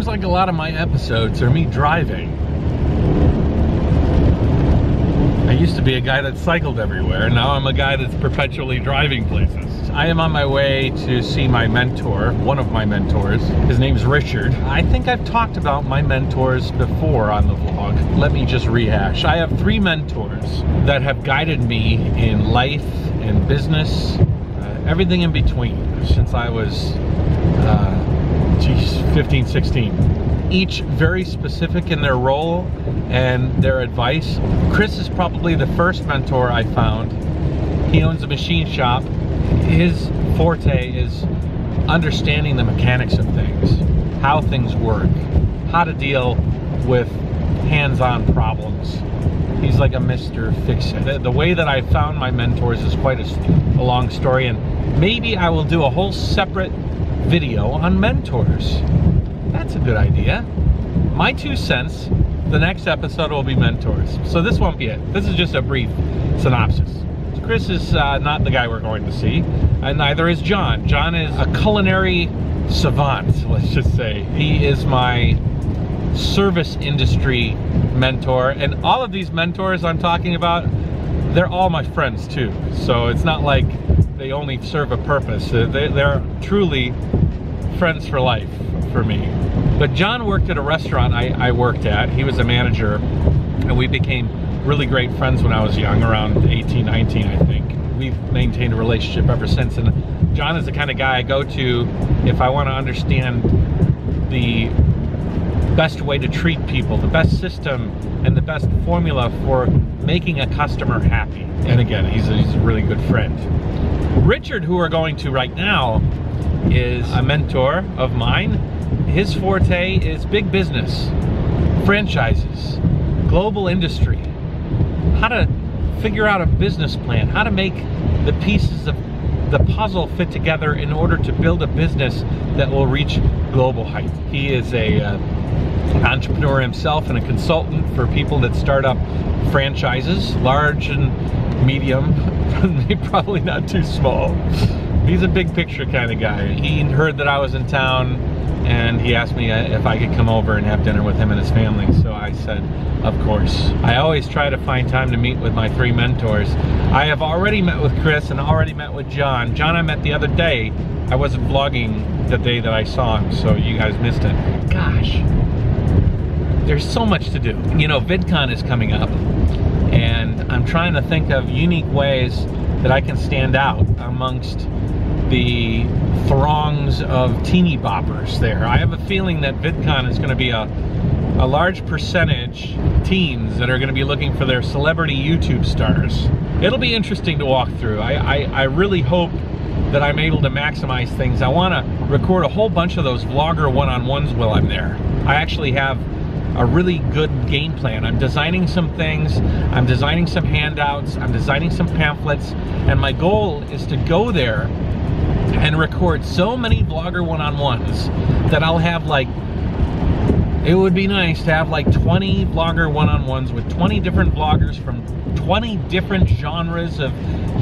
seems like a lot of my episodes are me driving. I used to be a guy that cycled everywhere. Now I'm a guy that's perpetually driving places. I am on my way to see my mentor, one of my mentors. His name's Richard. I think I've talked about my mentors before on the vlog. Let me just rehash. I have 3 mentors that have guided me in life and business, everything in between, since I was, 15, 16. Each very specific in their role and their advice. Chris is probably the first mentor I found. He owns a machine shop. His forte is understanding the mechanics of things, how things work, how to deal with hands-on problems. He's like a Mr. Fix-It. The way that I found my mentors is quite a long story, and maybe I will do a whole separate video on mentors. That's a good idea. My 2 cents, the next episode will be mentors. So this won't be it. This is just a brief synopsis. Chris is not the guy we're going to see, and neither is John. John is a culinary savant, let's just say. He is my service industry mentor, and all of these mentors I'm talking about, they're all my friends too. So it's not like they only serve a purpose. They're truly friends for life for me. But John worked at a restaurant I worked at. He was a manager, and we became really great friends when I was young, around 18, 19, I think. We've maintained a relationship ever since, and John is the kind of guy I go to if I want to understand the best way to treat people, the best system, and the best formula for making a customer happy. And again, he's a really good friend. Richard, who we're going to right now, is a mentor of mine. His forte is big business, franchises, global industry, how to figure out a business plan, how to make the pieces of the puzzle fit together in order to build a business that will reach global height. He is an entrepreneur himself and a consultant for people that start up franchises, large and medium, probably not too small. He's a big picture kind of guy. He heard that I was in town, and he asked me if I could come over and have dinner with him and his family. So I said, of course. I always try to find time to meet with my 3 mentors. I have already met with Chris and already met with John. John I met the other day. I wasn't vlogging the day that I saw him, so you guys missed it. Gosh, there's so much to do. You know, VIDCON is coming up, and I'm trying to think of unique ways that I can stand out amongst the throngs of teeny boppers there. I have a feeling that VidCon is going to be a large percentage teens that are going to be looking for their celebrity YouTube stars. It'll be interesting to walk through. I really hope that I'm able to maximize things. I want to record a whole bunch of those vlogger one-on-ones while I'm there. I actually have a really good game plan. I'm designing some things, I'm designing some handouts, I'm designing some pamphlets, and my goal is to go there and record so many vlogger one-on-ones that I'll have like, it would be nice to have like 20 vlogger one-on-ones with 20 different vloggers from 20 different genres of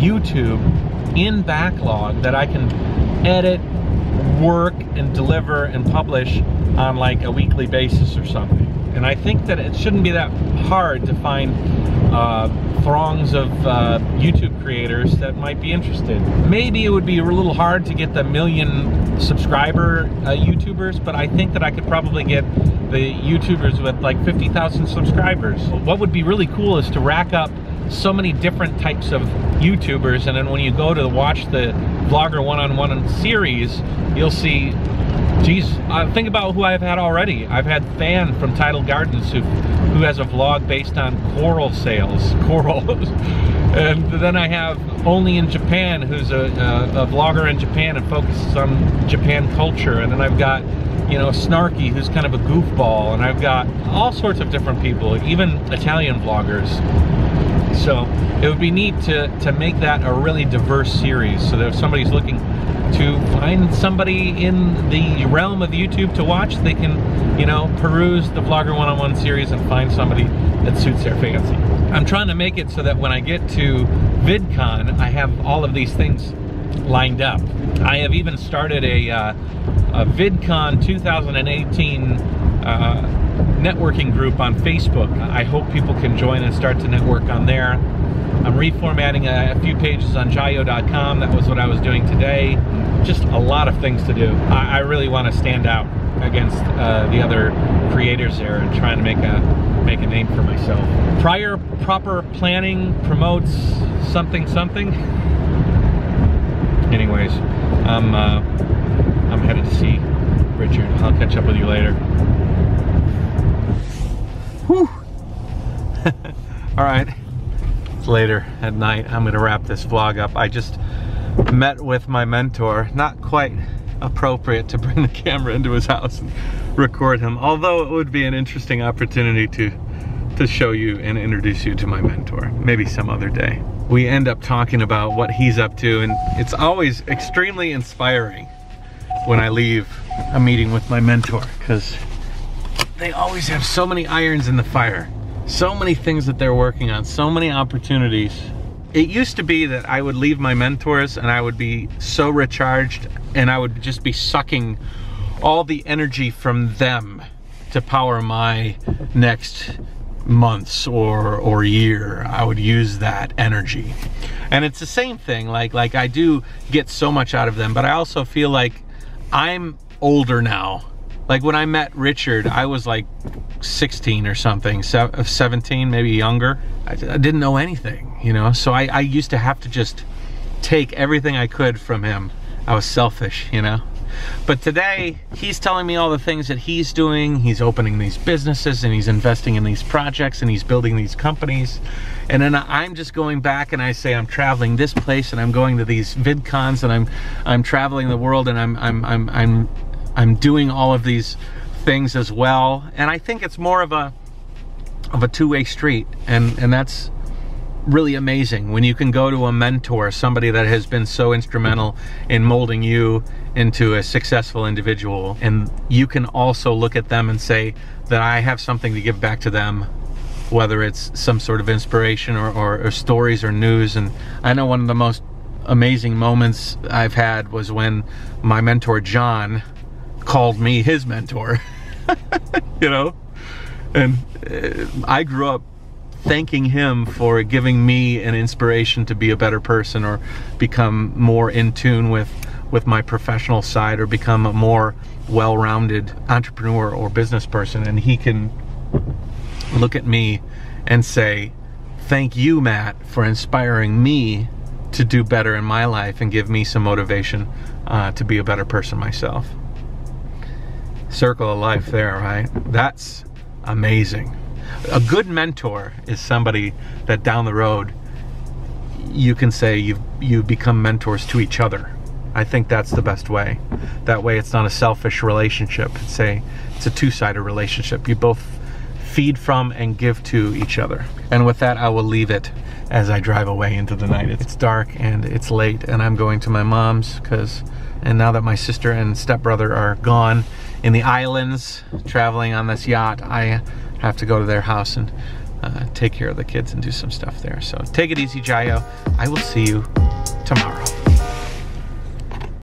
YouTube in backlog that I can edit, work, and deliver and publish on like a weekly basis or something. And I think that it shouldn't be that hard to find throngs of YouTube creators that might be interested. Maybe it would be a little hard to get the 1 million subscriber YouTubers, but I think that I could probably get the YouTubers with like 50,000 subscribers. What would be really cool is to rack up so many different types of YouTubers, and then when you go to watch the vlogger one-on-one series, you'll see, geez, think about who I've had already. I've had Fan from Tidal Gardens who has a vlog based on coral sales, corals. And then I have Only in Japan, who's a vlogger in Japan and focuses on Japan culture. And then I've got, you know, Snarky, who's kind of a goofball. And I've got all sorts of different people, even Italian vloggers. So it would be neat to make that a really diverse series, so that if somebody's looking to find somebody in the realm of YouTube to watch, they can, you know, peruse the Vlogger One-on-One series and find somebody that suits their fancy. I'm trying to make it so that when I get to VidCon, I have all of these things lined up. I have even started a VidCon 2018 networking group on Facebook. I hope people can join and start to network on there. I'm reformatting a few pages on Jayoe.com. That was what I was doing today. Just a lot of things to do. I really want to stand out against the other creators there and trying to make a name for myself. Prior proper planning promotes something. Anyways, I'm headed to see Richard. I'll catch up with you later. Whew. All right, it's later at night. I'm gonna wrap this vlog up. I just met with my mentor. Not quite appropriate to bring the camera into his house and record him, although it would be an interesting opportunity to show you and introduce you to my mentor, maybe some other day. We end up talking about what he's up to, and it's always extremely inspiring when I leave a meeting with my mentor, because they always have so many irons in the fire, so many things that they're working on, so many opportunities. It used to be that I would leave my mentors and I would be so recharged, and I would just be sucking all the energy from them to power my next months or year. I would use that energy. And it's the same thing, like I do get so much out of them, but I also feel like I'm older now. Like when I met Richard, I was like 16 or something, 17, maybe younger. I didn't know anything, you know? So I used to have to just take everything I could from him. I was selfish, you know? But today, he's telling me all the things that he's doing. He's opening these businesses, and he's investing in these projects, and he's building these companies. And then I'm just going back and I say I'm traveling this place, and I'm going to these VidCons, and I'm traveling the world, and I'm doing all of these things as well. And I think it's more of a two-way street, and that's really amazing when you can go to a mentor, somebody that has been so instrumental in molding you into a successful individual, and you can also look at them and say that I have something to give back to them, whether it's some sort of inspiration or stories or news. And I know one of the most amazing moments I've had was when my mentor John called me his mentor. You know, and I grew up thanking him for giving me an inspiration to be a better person, or become more in tune with my professional side, or become a more well-rounded entrepreneur or business person. And he can look at me and say, thank you, Matt, for inspiring me to do better in my life, and give me some motivation to be a better person myself. Circle of life there, right? That's amazing. A good mentor is somebody that down the road you can say you become mentors to each other. I think that's the best way. That way it's not a selfish relationship. It's a two-sided relationship. You both feed from and give to each other. And with that, I will leave it as I drive away into the night. It's dark and it's late, and I'm going to my mom's, and now that my sister and stepbrother are gone in the islands traveling on this yacht, I have to go to their house and take care of the kids and do some stuff there. So take it easy, Jayoe. I will see you tomorrow.